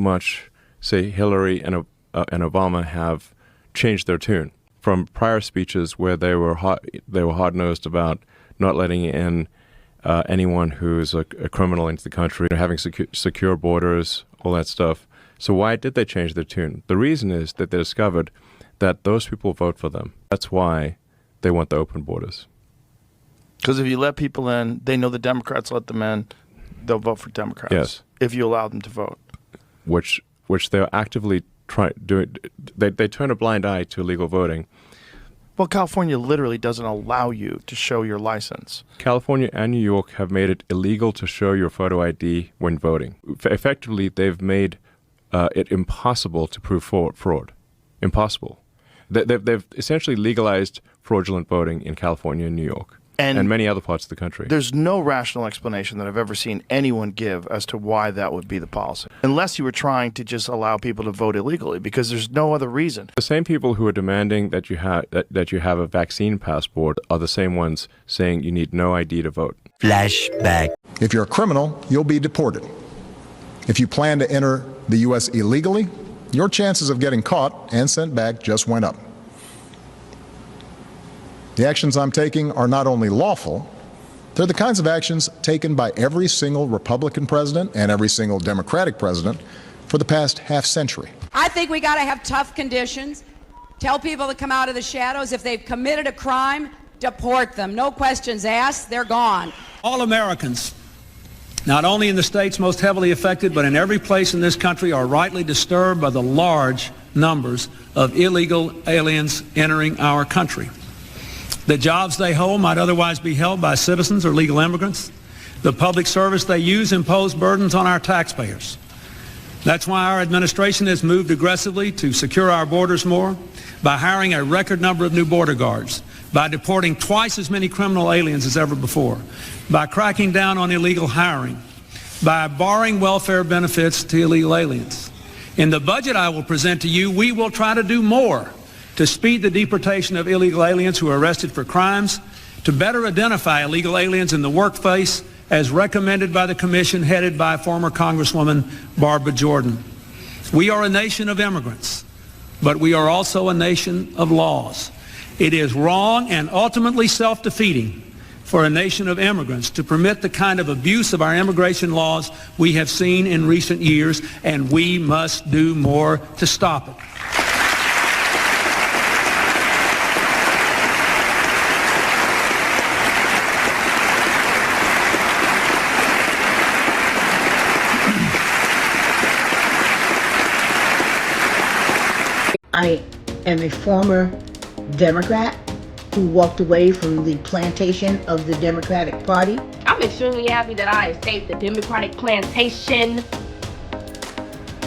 much, say, Hillary and Obama have changed their tune from prior speeches where they were hard-nosed about not letting in anyone who's a criminal into the country, having secure borders, all that stuff. So why did they change their tune? The reason is that they discovered that those people vote for them. That's why they want the open borders. Because if you let people in, they know the Democrats let them in, they'll vote for Democrats. Yes. If you allow them to vote. Which they're actively doing. They turn a blind eye to illegal voting. Well, California literally doesn't allow you to show your license. California and New York have made it illegal to show your photo ID when voting. Effectively, they've made it impossible to prove fraud. Impossible. They've essentially legalized fraudulent voting in California and New York and many other parts of the country. There's no rational explanation that I've ever seen anyone give as to why that would be the policy, unless you were trying to just allow people to vote illegally, because there's no other reason. The same people who are demanding that you have a vaccine passport are the same ones saying you need no ID to vote. Flashback. If you're a criminal, you'll be deported. If you plan to enter the U.S. illegally, your chances of getting caught and sent back just went up. The actions I'm taking are not only lawful, they're the kinds of actions taken by every single Republican president and every single Democratic president for the past half century. I think we got to have tough conditions, tell people to come out of the shadows. If they've committed a crime, deport them. No questions asked, they're gone. All Americans, not only in the states most heavily affected, but in every place in this country, are rightly disturbed by the large numbers of illegal aliens entering our country. The jobs they hold might otherwise be held by citizens or legal immigrants. The public service they use impose burdens on our taxpayers. That's why our administration has moved aggressively to secure our borders more, by hiring a record number of new border guards, by deporting twice as many criminal aliens as ever before, by cracking down on illegal hiring, by barring welfare benefits to illegal aliens. In the budget I will present to you, we will try to do more to speed the deportation of illegal aliens who are arrested for crimes, to better identify illegal aliens in the workplace as recommended by the commission headed by former Congresswoman Barbara Jordan. We are a nation of immigrants, but we are also a nation of laws. It is wrong and ultimately self-defeating for a nation of immigrants to permit the kind of abuse of our immigration laws we have seen in recent years, and we must do more to stop it. I am a former Democrat who walked away from the plantation of the Democratic Party. I'm extremely happy that I escaped the Democratic plantation,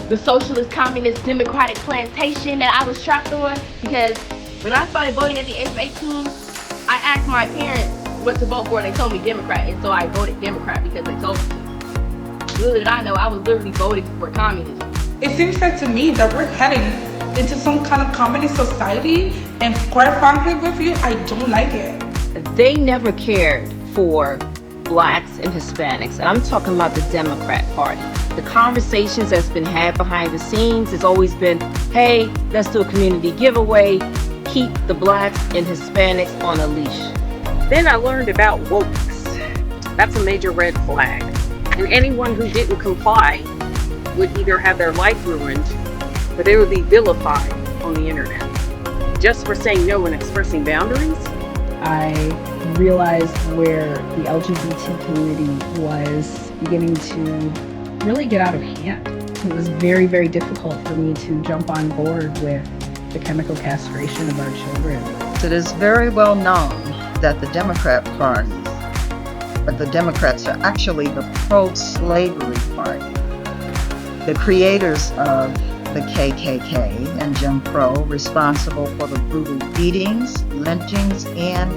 the socialist, communist, Democratic plantation that I was trapped on, because when I started voting at the age of 18, I asked my parents what to vote for and they told me Democrat, and so I voted Democrat because they told me to. Little did I know I was literally voting for communism. It seems like to me that we're heading into some kind of communist society, and quite frankly with you, I don't like it. They never cared for blacks and Hispanics, and I'm talking about the Democrat Party. The conversations that's been had behind the scenes has always been, hey, let's do a community giveaway, keep the blacks and Hispanics on a leash. Then I learned about wokes. That's a major red flag. And anyone who didn't comply would either have their life ruined, but they would be vilified on the internet just for saying no and expressing boundaries. I realized where the LGBT community was beginning to really get out of hand. It was very, very difficult for me to jump on board with the chemical castration of our children. It is very well known that the Democrat Party, but the Democrats are actually the pro-slavery party. The creators of the KKK and Jim Crow, responsible for the brutal beatings, lynchings, and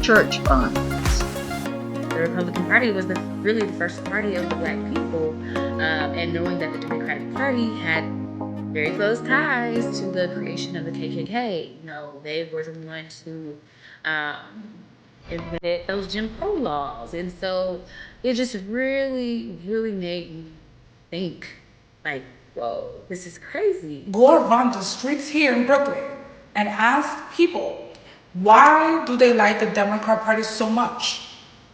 church bombings. The Republican Party was really the first party of the black people, and knowing that the Democratic Party had very close ties to the creation of the KKK. You know, they were the ones who implemented those Jim Crow laws, and so it just really, really made me think, like, whoa, this is crazy. Go around the streets here in Brooklyn and ask people, why do they like the Democrat Party so much?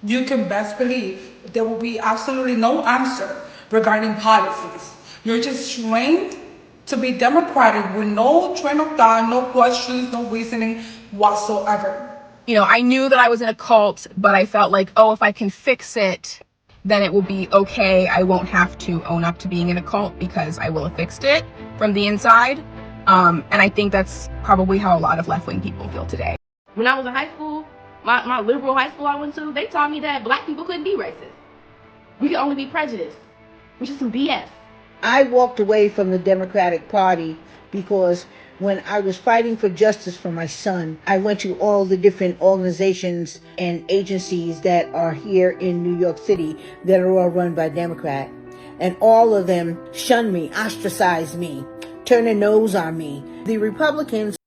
You can best believe there will be absolutely no answer regarding policies. You're just trained to be Democratic with no train of thought, no questions, no reasoning whatsoever. You know, I knew that I was in a cult, but I felt like, oh, if I can fix it, then it will be okay. I won't have to own up to being in a cult because I will have fixed it from the inside. And I think that's probably how a lot of left-wing people feel today. When I was in high school, my liberal high school I went to, they taught me that black people couldn't be racist. We could only be prejudiced, which is some BS. I walked away from the Democratic Party because when I was fighting for justice for my son, I went to all the different organizations and agencies that are here in New York City that are all run by Democrat. And all of them shunned me, ostracized me, turned their nose on me. The Republicans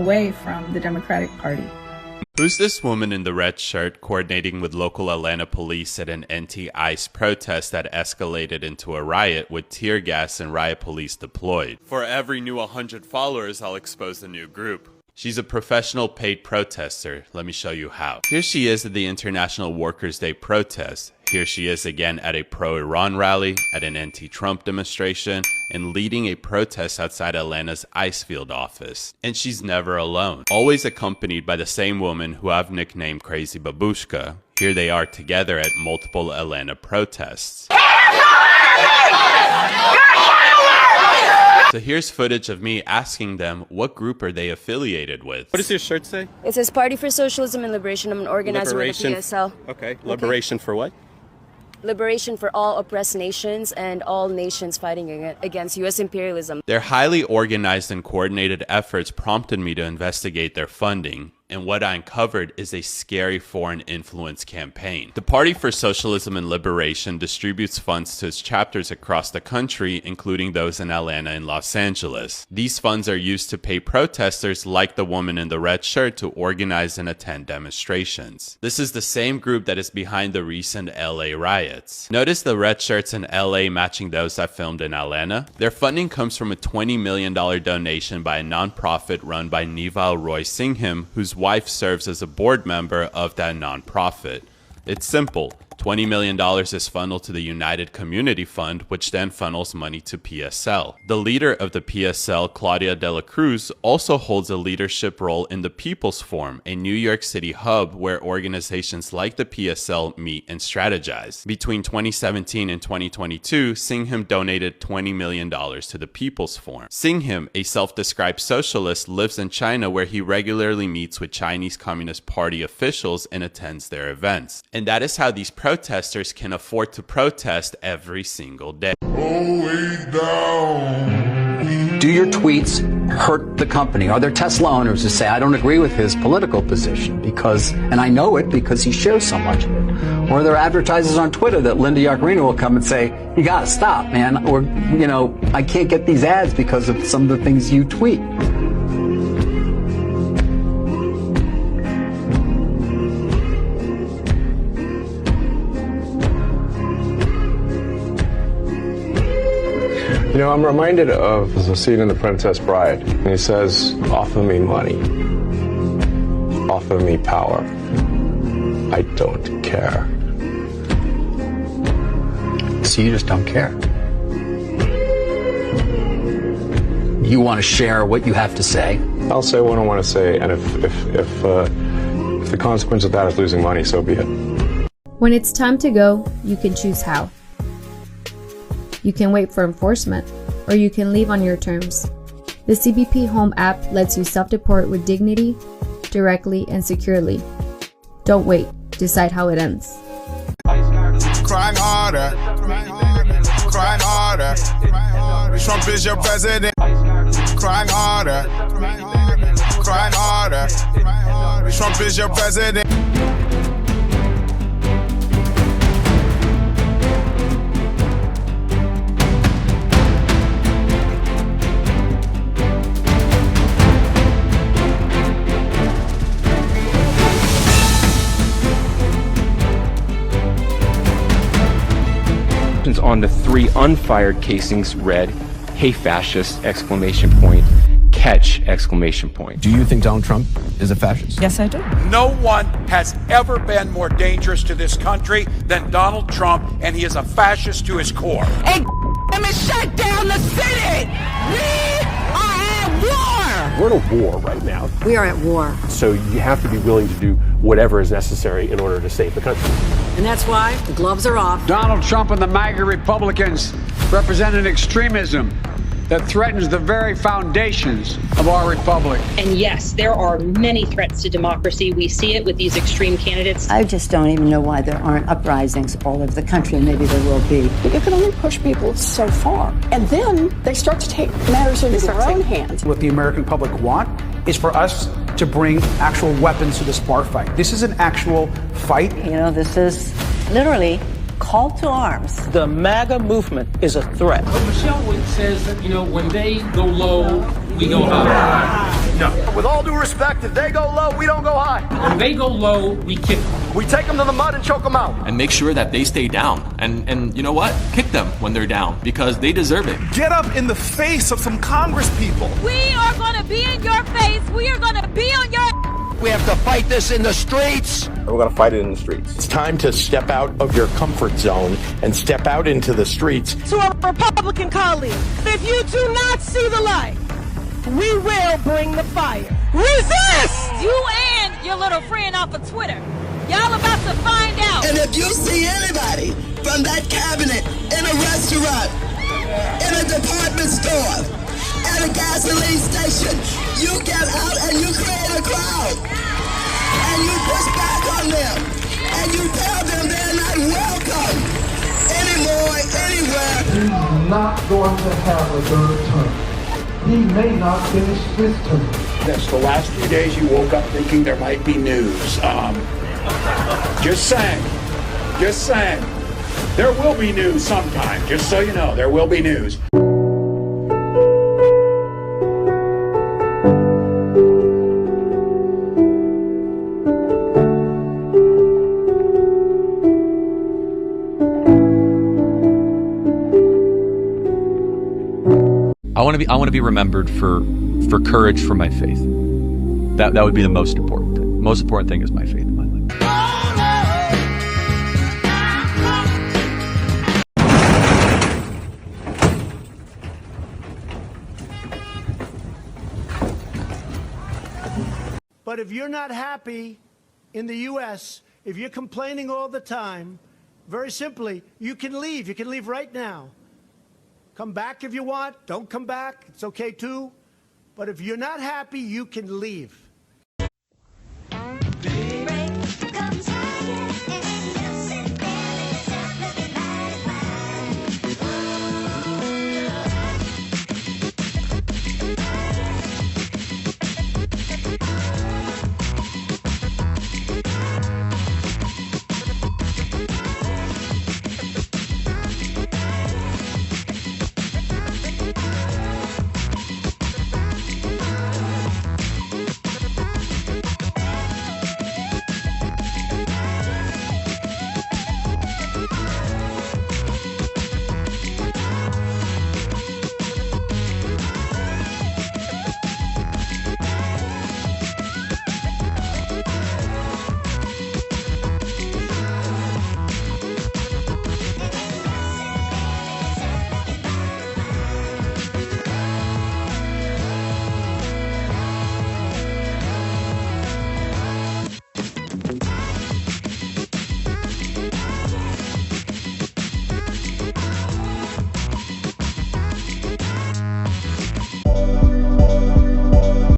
away from the Democratic Party. Who's this woman in the red shirt coordinating with local Atlanta police at an anti-ICE protest that escalated into a riot with tear gas and riot police deployed? For every new 100 followers, I'll expose a new group. She's a professional paid protester. Let me show you how. Here she is at the International Workers' Day protest. Here she is again at a pro-Iran rally, at an anti-Trump demonstration, and leading a protest outside Atlanta's ice field office. And she's never alone. Always accompanied by the same woman who I've nicknamed Crazy Babushka. Here they are together at multiple Atlanta protests. So here's footage of me asking them what group are they affiliated with. What does your shirt say? It says Party for Socialism and Liberation. I'm an organizer with the PSL. Okay. Liberation for what? Liberation for all oppressed nations and all nations fighting against U.S. imperialism. Their highly organized and coordinated efforts prompted me to investigate their funding. And what I uncovered is a scary foreign influence campaign. The Party for Socialism and Liberation distributes funds to its chapters across the country, including those in Atlanta and Los Angeles. These funds are used to pay protesters like the woman in the red shirt to organize and attend demonstrations. This is the same group that is behind the recent LA riots. Notice the red shirts in LA matching those I filmed in Atlanta? Their funding comes from a $20 million donation by a nonprofit run by Nival Roy Singham, whose wife serves as a board member of that nonprofit. It's simple. $20 million is funneled to the United Community Fund, which then funnels money to PSL. The leader of the PSL, Claudia de la Cruz, also holds a leadership role in the People's Forum, a New York City hub where organizations like the PSL meet and strategize. Between 2017 and 2022, Singham donated $20 million to the People's Forum. Singham, a self-described socialist, lives in China where he regularly meets with Chinese Communist Party officials and attends their events. And that is how these protesters can afford to protest every single day. Do your tweets hurt the company? Are there Tesla owners who say, I don't agree with his political position because, and I know it because he shares so much of it? Or are there advertisers on Twitter that Linda Yaccarino will come and say, you gotta stop, man, or, I can't get these ads because of some of the things you tweet. You know, I'm reminded of the scene in The Princess Bride. And he says, offer me money. Offer me power. I don't care. So you just don't care. You want to share what you have to say. I'll say what I want to say, and if the consequence of that is losing money, so be it. When it's time to go, you can choose how. You can wait for enforcement, or you can leave on your terms. The CBP Home app lets you self-deport with dignity, directly and securely. Don't wait. Decide how it ends. Crime harder. Crime harder. Trump is your president. Crime harder. Crime harder. Trump is your president. On the 3 unfired casings read, "Hey fascist!" exclamation point, catch exclamation point. Do you think Donald Trump is a fascist? Yes, I do. No one has ever been more dangerous to this country than Donald Trump, and he is a fascist to his core. Hey, let me shut down the city! We are at war! We're at a war right now. We are at war. So you have to be willing to do whatever is necessary in order to save the country. And that's why the gloves are off. Donald Trump and the MAGA Republicans represent an extremism that threatens the very foundations of our republic. And yes, there are many threats to democracy. We see it with these extreme candidates. I just don't even know why there aren't uprisings all over the country, and maybe there will be. You can only push people so far, and then they start to take matters into their own hands. What the American public want is for us to bring actual weapons to this bar fight. This is an actual fight. You know, this is literally call to arms. The MAGA movement is a threat. But Michelle says that, you know, when they go low, we go high. No. With all due respect, if they go low, we don't go high. When they go low, we kick them. We take them to the mud and choke them out. And make sure that they stay down. And you know what? Kick them when they're down, because they deserve it. Get up in the face of some Congress people. We are going to be in your face. We are going to be on your... We have to fight this in the streets. We're going to fight it in the streets. It's time to step out of your comfort zone and step out into the streets. To our Republican colleagues, if you do not see the light, we will bring the fire. Resist! You and your little friend off of Twitter. Y'all about to find out. And if you see anybody from that cabinet in a restaurant, in a department store, at a gasoline station, you get out and you create a crowd. And you push back on them. And you tell them they're not welcome anymore, anywhere. He's not going to have a third term. He may not finish his term. That's the last few days you woke up thinking there might be news. Just saying. Just saying. There will be news sometime. Just so you know, there will be news. I want to be remembered for courage for my faith. That would be the most important thing. Most important thing is my faith in my life. But if you're not happy in the U.S., if you're complaining all the time, very simply, you can leave. You can leave right now. Come back if you want. Don't come back. It's okay too. But if you're not happy, you can leave.